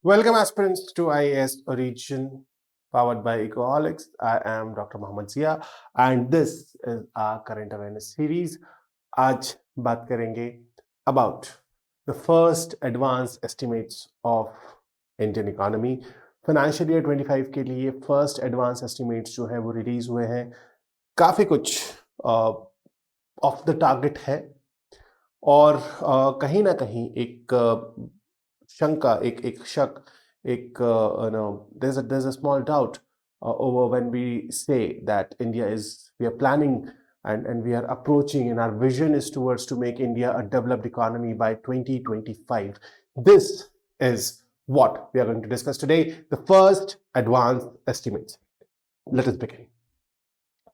Welcome, aspirants, to IAS Origin, powered by Ecoholics. I am Dr. Mohammad Zia, and this is our current awareness series. आज बात करेंगे about the first advanced estimates of Indian economy. Financial year 25 के लिए first advanced estimates जो है वो release हुए हैं. काफी कुछ ऑफ द टारगेट है और कहीं ना कहीं एक शंका, एक शक, एक there's a small doubt over when we say that we are planning and we are approaching, and our vision is towards to make India a developed economy by 2025. This is what we are going to discuss today, the first advanced estimates. Let us begin.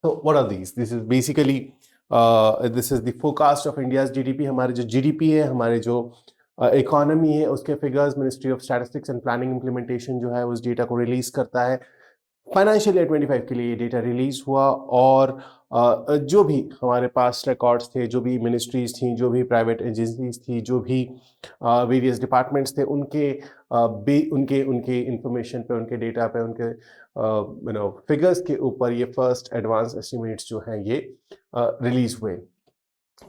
So what are these? This is basically this is the forecast of India's GDP. हमारे जो GDP है, हमारे जो economy है, उसके figures ministry of statistics and planning implementation जो है उस डेटा को रिलीज करता है. फाइनेंशियल ईयर 25 के लिए ये डेटा रिलीज हुआ और जो भी हमारे पास रिकॉर्ड्स थे, जो भी मिनिस्ट्रीज थी, जो भी प्राइवेट एजेंसीज थी, जो भी वेरियस डिपार्टमेंट्स थे, उनके इंफॉर्मेशन पे, उनके डेटा पे, उनके फिगर्स के ऊपर ये फर्स्ट एडवांस एस्टिमेट्स जो हैं ये रिलीज हुए.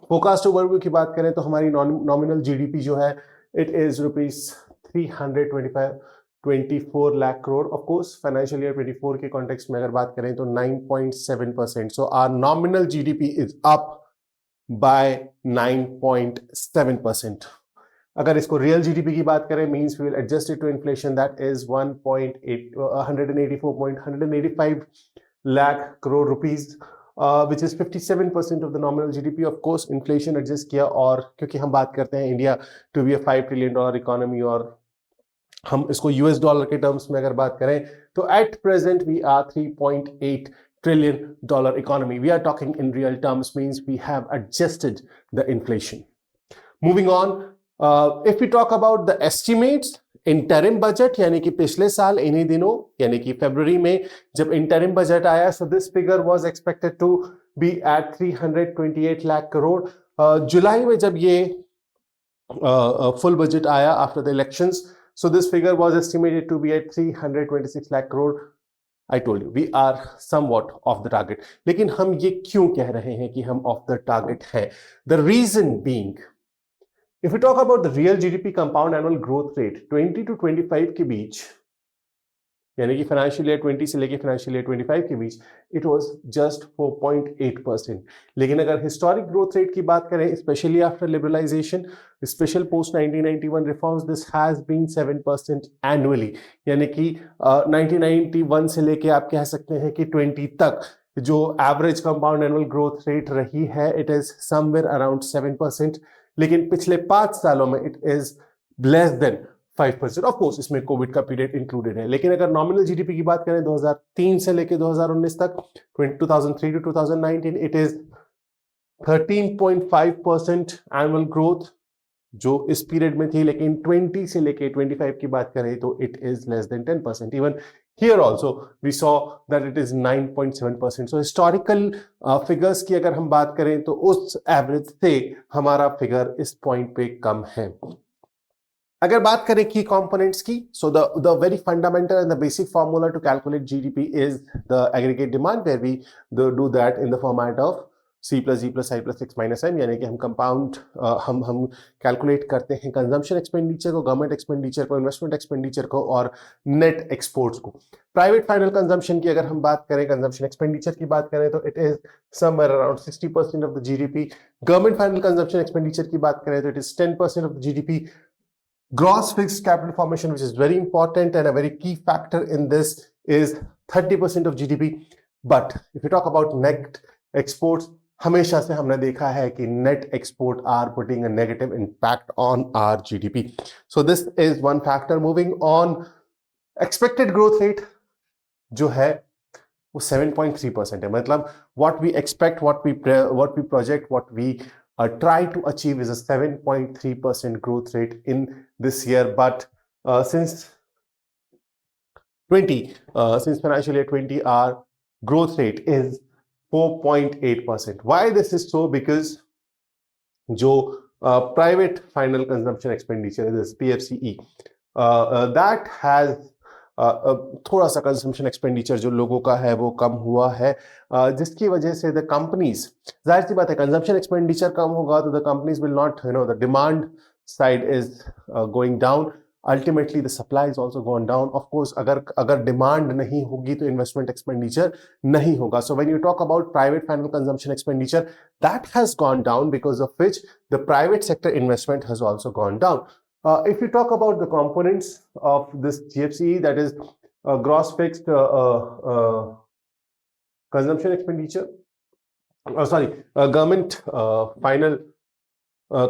फोरकास्ट ओवरव्यू की बात करें तो हमारी नॉमिनल जीडीपी जो है it is ₹324 lakh crore. Of course financial year 24 के कॉन्टेक्स्ट में अगर बात करें तो 9.7%. So our nominal GDP is up by 9.7%. अगर इसको रियल जीडीपी की बात करें, means we will adjust it to inflation, that is 185 lakh crore rupees, which is 57% of the nominal GDP. Of course, inflation adjust किया, और क्योंकि हम बात करते हैं India to be a $5 trillion economy, और हम इसको यूएस डॉलर के टर्म्स में अगर बात करें तो at present we are $3.8 trillion economy. We are talking in real terms, means we have adjusted the inflation. Moving on, if we talk about the estimates, interim budget यानी कि पिछले साल इन्हीं दिनों यानी कि फरवरी में जब इंटरिम बजट आया, so this figure was expected to be at 328 lakh crore. जुलाई में जब ये फुल बजट आया after the elections, so this figure was estimated to be at 326 lakh crore. I told you we are somewhat off the target. लेकिन हम ये क्यों कह रहे हैं कि हम ऑफ द टारगेट हैं? The reason being, if we talk about the real GDP compound annual growth rate 20 to 25 के बीच, यानी कि फाइनेंशियल ईयर 20 से लेके फाइनेंशियल ईयर 25 के बीच, इट वाज जस्ट 4.8%. लेकिन अगर हिस्टोरिक ग्रोथ रेट की बात करें, specially after liberalisation, special post 1991 reforms, this has been 7% annually. यानी कि 1991 से लेके आप कह सकते हैं कि 20 तक जो average compound annual growth rate रही है, इट इज समवेयर अराउंड 7%. लेकिन पिछले 5 सालों में it is less then 5%. Of course इसमें कोविड का पीरियड इंक्लूडेड है. लेकिन अगर नॉमिनल जीडीपी की बात करें 2003 से लेकर 2019 तक, 2003 to 2019, it is 13.5% annual growth जो इस पीरियड में थी. लेकिन 20 से लेके 25 की बात करें तो it is less than 10%. Even here also we saw that it is 9.7%. So historical figures की अगर हम बात करें तो उस एवरेज से हमारा फिगर इस पॉइंट पे कम है. अगर बात करें की कंपोनेंट्स की, so the very fundamental and the basic formula to calculate GDP is the aggregate demand, where we do that in the format of C plus E plus I plus X minus M. यानी कि हम compound हम calculate करते हैं consumption expenditure को, government expenditure को, investment expenditure को और नेट एक्सपोर्ट्स को. प्राइवेट फाइनल कंजम्पशन की अगर हम बात करें, कंजम्पशन एक्सपेंडिचर की बात करें तो it is somewhere around 60% of the GDP. Government final consumption expenditure की बात करें तो it is 10% of the GDP. Gross fixed capital formation, which is very important and a very key factor in this, is 30% of GDP. But if you talk about net exports, हमेशा से हमने देखा है कि net export are putting a negative impact on our GDP. So this is one factor. Moving on, expected growth rate जो है वो 7.3% है. मतलब what we expect, what we project, what we try to achieve is a 7.3% growth rate in this year. But since financial year 20, our growth rate is 4.8%. Why this is so? Because जो private final consumption expenditure है, PFCE, that has थोड़ा सा consumption expenditure जो लोगों का है वो कम हुआ है, जिसकी वजह से द कंपनीज, जाहिर सी बात है कंजम्पशन एक्सपेंडिचर कम होगा तो the companies will not, the demand side is going down, ultimately the supply is also gone down. Of course अगर डिमांड नहीं होगी तो इन्वेस्टमेंट एक्सपेंडिचर नहीं होगा। So when you talk about private final consumption expenditure, that has gone down because of which the private sector investment has also gone down. If you talk about the components of this GFCE, that is gross fixed consumption expenditure, government final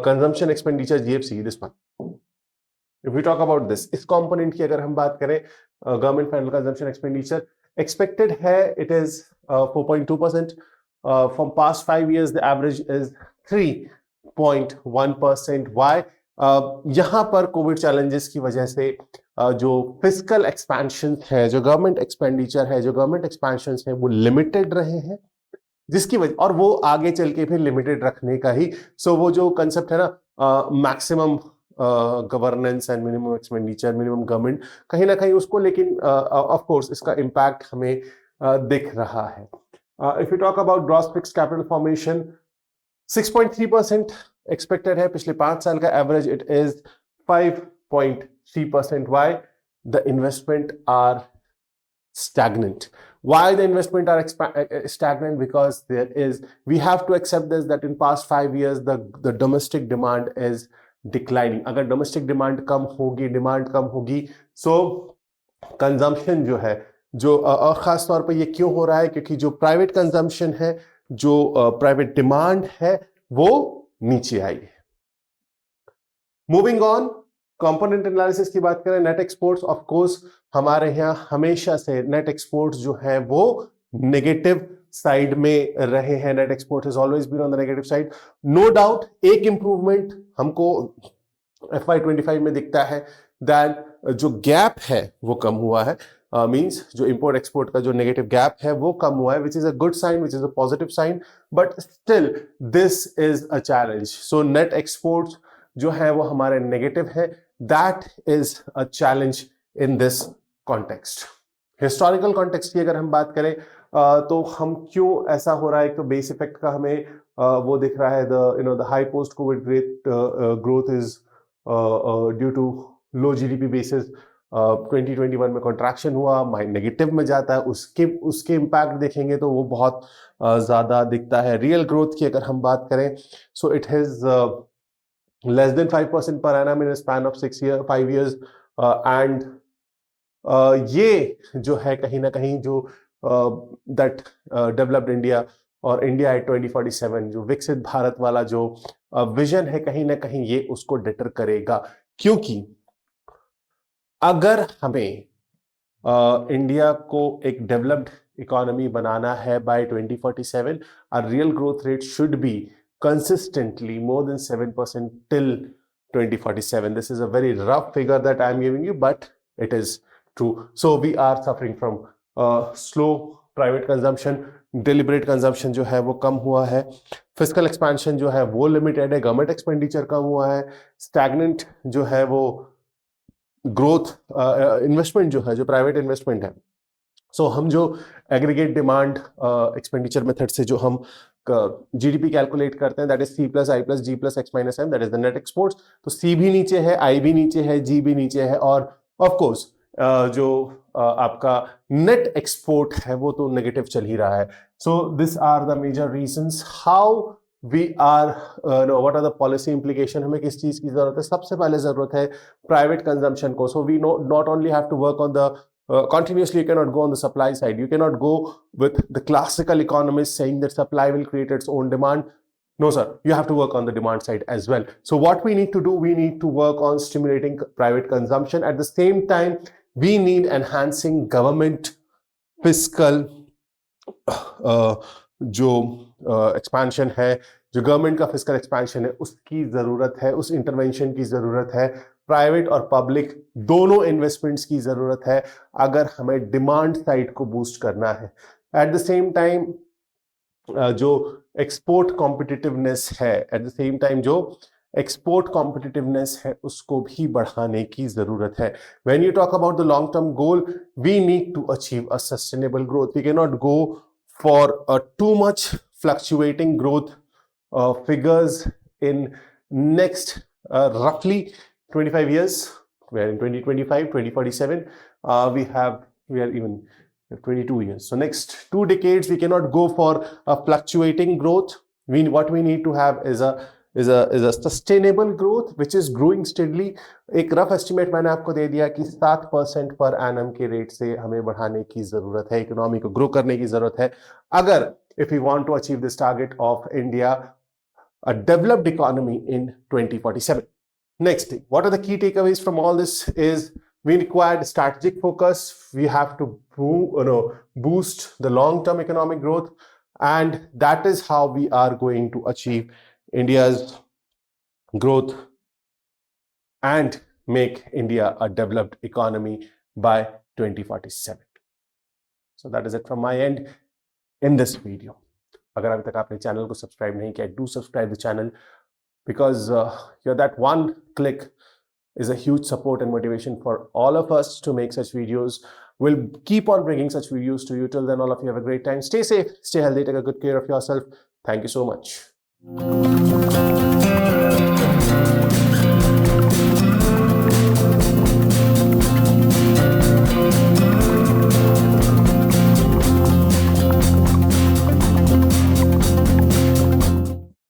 consumption expenditure GFCE, this one. If we talk about this, इस component की अगर हम बात करें, government final consumption expenditure expected है, it is 4.2%. From past 5 years, the average is 3.1%. Why? यहाँ पर Covid challenges की वजह से जो फिस्कल एक्सपेंशन है, जो गवर्नमेंट एक्सपेंडिचर है, जो गवर्नमेंट एक्सपेंशन है वो लिमिटेड रहे हैं, जिसकी वजह, और वो आगे चल के फिर लिमिटेड रखने का ही, सो वो जो कंसेप्ट है ना maximum governance and minimum expenditure, minimum government, कहीं ना कहीं उसको, लेकिन ऑफ कोर्स इसका इम्पैक्ट हमें दिख रहा है। If you talk about gross fixed capital formation, 6.3% expected है, पिछले 5 साल का average it is 5.3%. Why? The investment are stagnant. Why the investment are stagnant? Because we have to accept this, that in past 5 years the domestic demand is declining. अगर domestic demand कम होगी so consumption जो है, जो और खास तौर पे ये क्यों हो रहा है, क्योंकि जो प्राइवेट कंजम्पशन है, जो प्राइवेट डिमांड है वो नीचे आई है। मूविंग ऑन, कंपोनेंट एनालिसिस की बात करें, नेट एक्सपोर्ट्स, ऑफ कोर्स हमारे यहाँ हमेशा से नेट एक्सपोर्ट्स जो है वो नेगेटिव साइड में रहे हैं। Net export has always been on the negative side. No doubt एक इंप्रूवमेंट हमको FY25 में दिखता है, दैट जो गैप है वो कम हुआ है, मींस जो इंपोर्ट एक्सपोर्ट का जो नेगेटिव गैप है वो कम हुआ है, which is a good sign, which is a positive sign, but still this is a challenge. So net exports जो है वो हमारे नेगेटिव है, that is a challenge in this context. Historical context की अगर हम बात करें तो हम क्यों ऐसा हो रहा है, तो बेस इफेक्ट का हमें वो दिख रहा है, the high post covid growth is due to low GDP basis. 2021 में कॉन्ट्रैक्शन हुआ, नेगेटिव में जाता है, उसके इम्पैक्ट देखेंगे तो वो बहुत ज्यादा दिखता है। रियल ग्रोथ की अगर हम बात करें, so it has less than 5% per annum in a span of 5 years, and ये जो है कहीं ना कहीं जो दैट डेवलप्ड इंडिया और इंडिया एट 2047, जो विकसित भारत वाला जो विजन है, कहीं ना कहीं ये उसको डिटर करेगा, क्योंकि अगर हमें इंडिया को एक डेवलप्ड इकोनॉमी बनाना है bye 2047, our real growth rate should be consistently more than 7% till 2047. This is a very rough figure that I am giving you, but it is true. So we are suffering from slow private consumption, deliberate consumption जो है वो कम हुआ है, fiscal expansion जो है वो limited है, government expenditure कम हुआ है, stagnant जो है वो ग्रोथ, इन्वेस्टमेंट जो है, जो प्राइवेट इन्वेस्टमेंट है। सो हम जो एग्रीगेट डिमांड एक्सपेंडिचर मेथड से जो हम जीडीपी कैलकुलेट करते हैं, that is C + I + G + X - M, that is the net exports. तो C भी नीचे है, I भी नीचे है, G भी नीचे है, और ऑफ कोर्स जो आपका नेट एक्सपोर्ट है वो तो नेगेटिव चल ही रहा है। So this are the major reasons how we are, what are the policy implication. हमें किस चीज की जरूरत है? सबसे पहले जरूरत है प्राइवेट कंजम्पशन को। So we not only have to work on the continuously, you cannot go on the supply side. You cannot go with the classical economists saying that supply will create its own demand. No, sir. You have to work on the demand side as well. So what we need to do, we need to work on stimulating private consumption. At the same time, we need enhancing government fiscal जो expansion है, जो government का fiscal expansion है, उसकी जरूरत है, उस intervention की जरूरत है। प्राइवेट और पब्लिक दोनों इन्वेस्टमेंट्स की जरूरत है अगर हमें डिमांड साइड को बूस्ट करना है। एट द सेम टाइम जो एक्सपोर्ट कॉम्पिटिटिवनेस है, एट द सेम टाइम जो एक्सपोर्ट कॉम्पिटिटिवनेस है उसको भी बढ़ाने की जरूरत है. When you talk about the long term goal, we need to achieve a sustainable growth. We cannot go for a too much fluctuating growth figures in next roughly 25 years. Where in 2025, 2047, we are even 22 years. So next 2 decades, we cannot go for a fluctuating growth. What we need to have is a sustainable growth which is growing steadily. एक rough estimate मैंने आपको दे दिया कि 7% per annum के rate से हमें बढ़ाने की जरूरत है, इकोनॉमी को ग्रो करने की जरूरत है, अगर if we want to achieve this target of India a developed economy in 2047. Next, what are the key takeaways from all this is we required strategic focus. We have to boost the long-term economic growth, and that is how we are going to achieve India's growth and make India a developed economy by 2047. So that is it from my end in this video. अगर अभी तक आपने channel को subscribe नहीं किया, do subscribe the channel because that one click is a huge support and motivation for all of us to make such videos. We'll keep on bringing such videos to you. Till then, all of you have a great time. Stay safe, stay healthy, take a good care of yourself. Thank you so much.